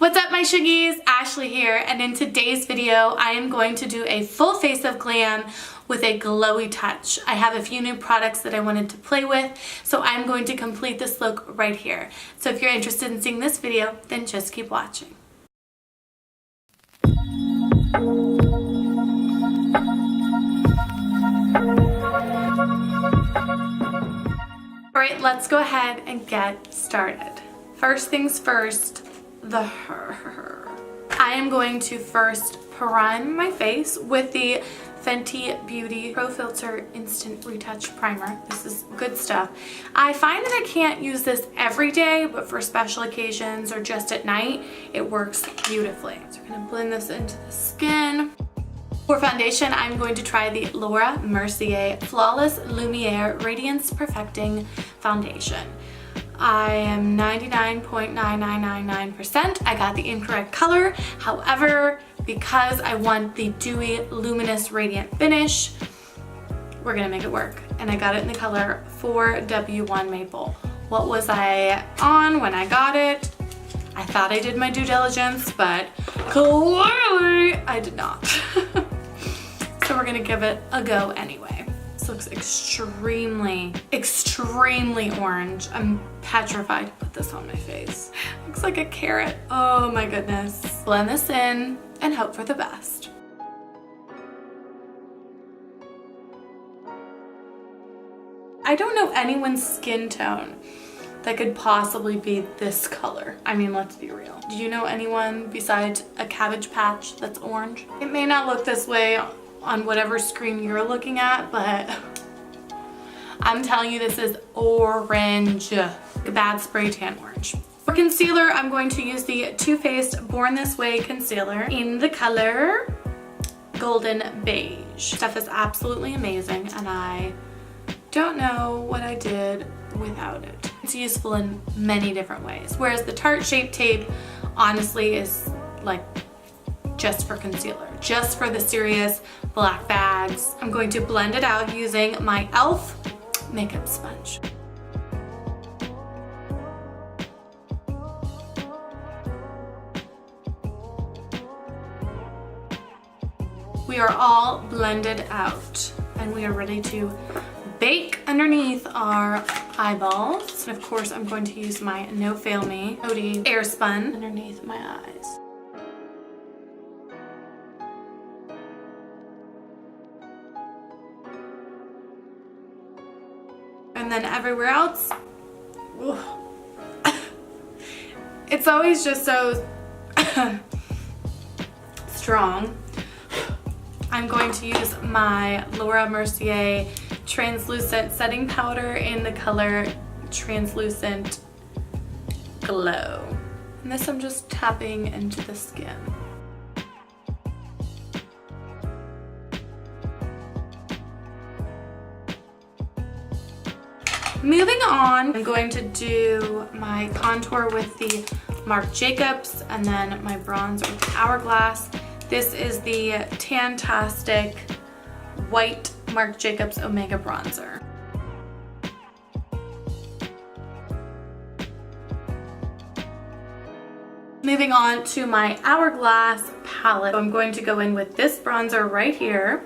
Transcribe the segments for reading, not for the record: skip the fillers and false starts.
What's up my sugies? Ashley here, and in today's video I am going to do a full face of glam with a glowy touch. I have a few new products that I wanted to play with, so I'm going to complete this look right here. So if you're interested in seeing this video, then just keep watching. Alright, let's go ahead and get started. First things first, I am going to first prime my face with the Fenty Beauty Pro Filter Instant Retouch Primer. This is good stuff. I find that I can't use this every day, but for special occasions or just at night, it works beautifully. So we're going to blend this into the skin. For foundation, I'm going to try the Mercier Flawless Lumiere Radiance Perfecting Foundation. I am 99.9999%. I got the incorrect color. However, because I want the dewy, luminous, radiant finish, we're gonna make it work. And I got it in the color 4W1 Maple. What was I on when I got it? I thought I did my due diligence, but clearly I did not. So we're gonna give it a go anyway. This looks extremely orange. I'm petrified to put this on my face. Looks like a carrot. Oh my goodness. Blend this in and hope for the best. I don't know anyone's skin tone that could possibly be this color. I mean, let's be real. Do you know anyone besides a Cabbage Patch that's orange? It may not look this way on whatever screen you're looking at, but I'm telling you, this is orange. A bad spray tan orange. For concealer, I'm going to use the Too Faced Born This Way concealer in the color Golden Beige. Stuff is absolutely amazing, and I don't know what I did without it. It's useful in many different ways, whereas the Tarte Shape Tape honestly is like just for concealer, just for the serious black bags. I'm going to blend it out using my e.l.f. makeup sponge. We are all blended out and we are ready to bake underneath our eyeballs. And of course, I'm going to use my No Fail Me Coty airspun underneath my eyes. And then everywhere else, it's always just so strong. I'm going to use my Mercier translucent setting powder in the color Translucent Glow. And this I'm just tapping into the skin. Moving on, I'm going to do my contour with the Marc Jacobs and then my bronzer with the Hourglass. This is the Tantastic White Marc Jacobs Omega Bronzer. Moving on to my Hourglass palette. So I'm going to go in with this bronzer right here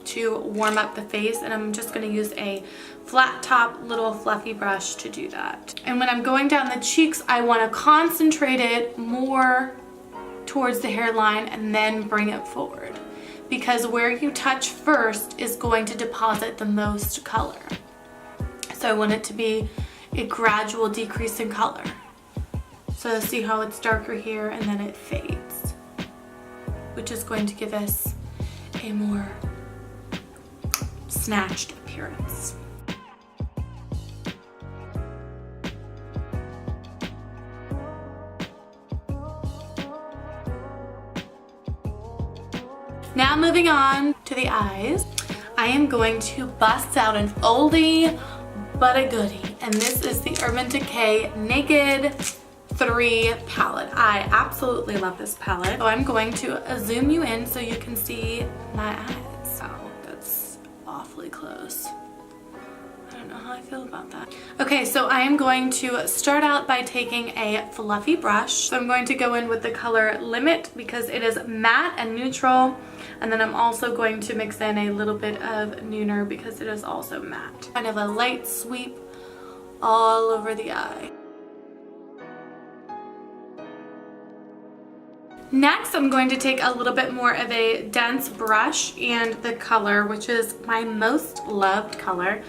to warm up the face, and I'm just going to use a flat top little fluffy brush to do that. And when I'm going down the cheeks, I want to concentrate it more towards the hairline and then bring it forward, because where you touch first is going to deposit the most color. So I want it to be a gradual decrease in color. So see how it's darker here and then it fades, which is going to give us a more snatched appearance. Now moving on to the eyes, I am going to bust out an oldie but a goodie, and this is the Urban Decay Naked 3 palette. I absolutely love this palette. So I'm going to zoom you in so you can see my eyes. Oh, that's awfully close. I don't know how I feel about that. Okay, so I am going to start out by taking a fluffy brush. So I'm going to go in with the color Limit because it is matte and neutral. And then I'm also going to mix in a little bit of Nooner because it is also matte. Kind of a light sweep all over the eye. Next, I'm going to take a little bit more of a dense brush and the color, which is my most loved color,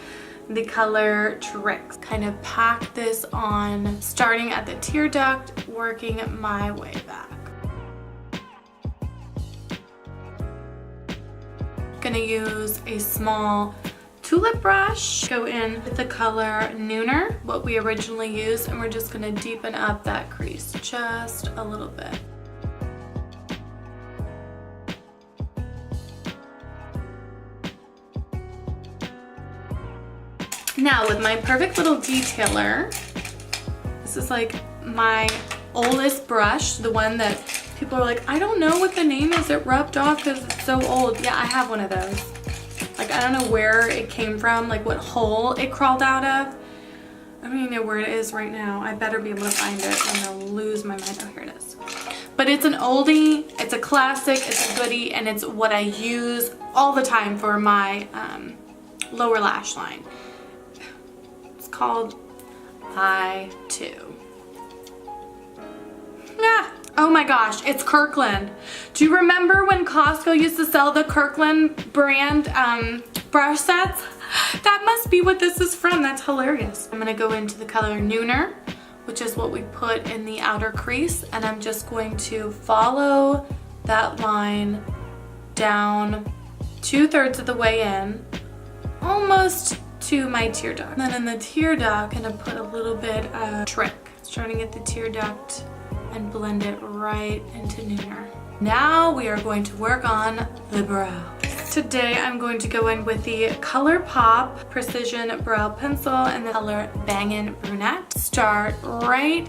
the color Tricks. Kind of pack this on, starting at the tear duct, working my way back. Gonna use a small tulip brush, go in with the color Nooner, what we originally used, and we're just gonna deepen up that crease just a little bit. Now with my perfect little detailer, this is like my oldest brush, the one that people are like, I don't know what the name is, it rubbed off because it's so old. Yeah, I have one of those. Like, I don't know where it came from, like what hole it crawled out of. I don't even know where it is right now. I better be able to find it. I'm gonna lose my mind. Oh, here it is. But it's an oldie, it's a classic, it's a goodie, and it's what I use all the time for my lower lash line. Called I2. Ah, oh my gosh, it's Kirkland. Do you remember when Costco used to sell the Kirkland brand brush sets? That must be what this is from. That's hilarious. I'm gonna go into the color Nooner, which is what we put in the outer crease, and I'm just going to follow that line down 2/3 of the way in, almost to my tear duct. And then in the tear duct, I'm gonna put a little bit of Trick, starting at the tear duct and blend it right into Nooner. Now we are going to work on the brow. Today I'm going to go in with the Colorpop Precision Brow Pencil and the color Bangin Brunette. Start right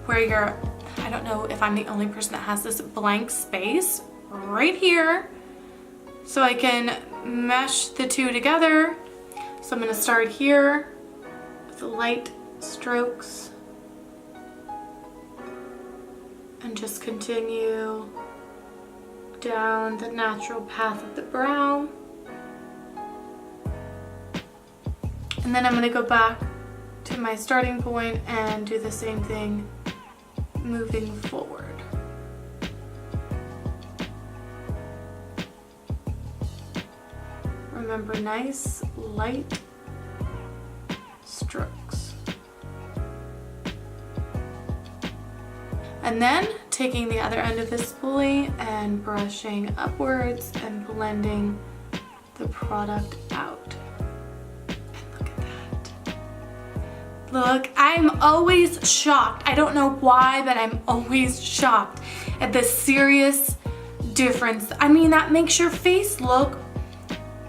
where you're, I don't know if I'm the only person that has this blank space, right here, so I can mesh the two together. So I'm going to start here with light strokes and just continue down the natural path of the brow. And then I'm going to go back to my starting point and do the same thing moving forward. Remember, nice light strokes. And then taking the other end of the spoolie and brushing upwards and blending the product out. And look at that. Look, I'm always shocked. I don't know why, but I'm always shocked at the serious difference. I mean, that makes your face look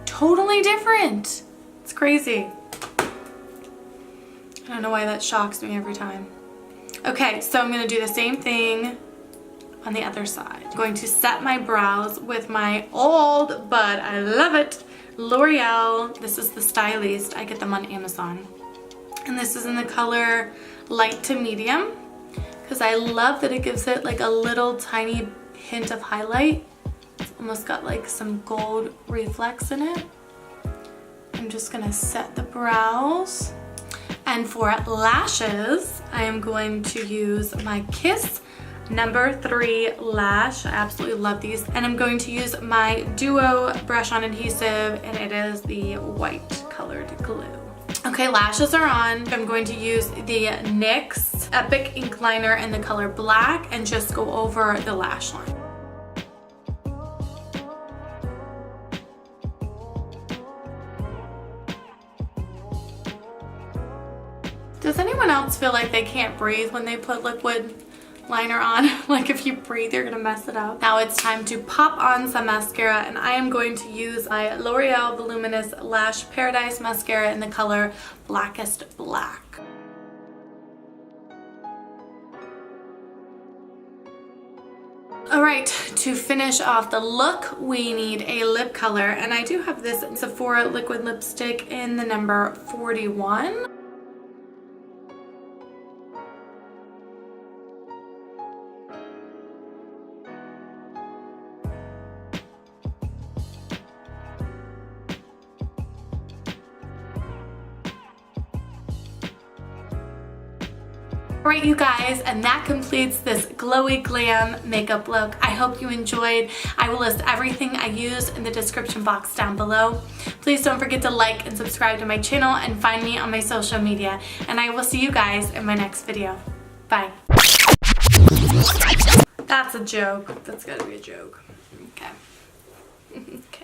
totally different. It's crazy. I don't know why that shocks me every time. Okay, so I'm gonna do the same thing on the other side. I'm going to set my brows with my old, but I love it, Loreal. This is the Stylist. I get them on Amazon. And this is in the color light to medium because I love that it gives it like a little tiny hint of highlight. It's almost got like some gold reflex in it. I'm just gonna set the brows. And for lashes, I am going to use my Kiss number 3 lash. I absolutely love these. And I'm going to use my Duo brush on adhesive, and it is the white colored glue. Okay, lashes are on. I'm going to use the NYX Epic Ink Liner in the color Black and just go over the lash line. Does anyone else feel like they can't breathe when they put liquid liner on? Like if you breathe, you're gonna mess it up. Now it's time to pop on some mascara, and I am going to use my L'Oreal Voluminous Lash Paradise Mascara in the color Blackest Black. Alright, to finish off the look, we need a lip color, and I do have this Sephora liquid lipstick in the number 41. Alright you guys, and that completes this glowy glam makeup look. I hope you enjoyed. I will list everything I used in the description box down below. Please don't forget to like and subscribe to my channel and find me on my social media. And I will see you guys in my next video. Bye. That's a joke. That's gotta be a joke. Okay. Okay.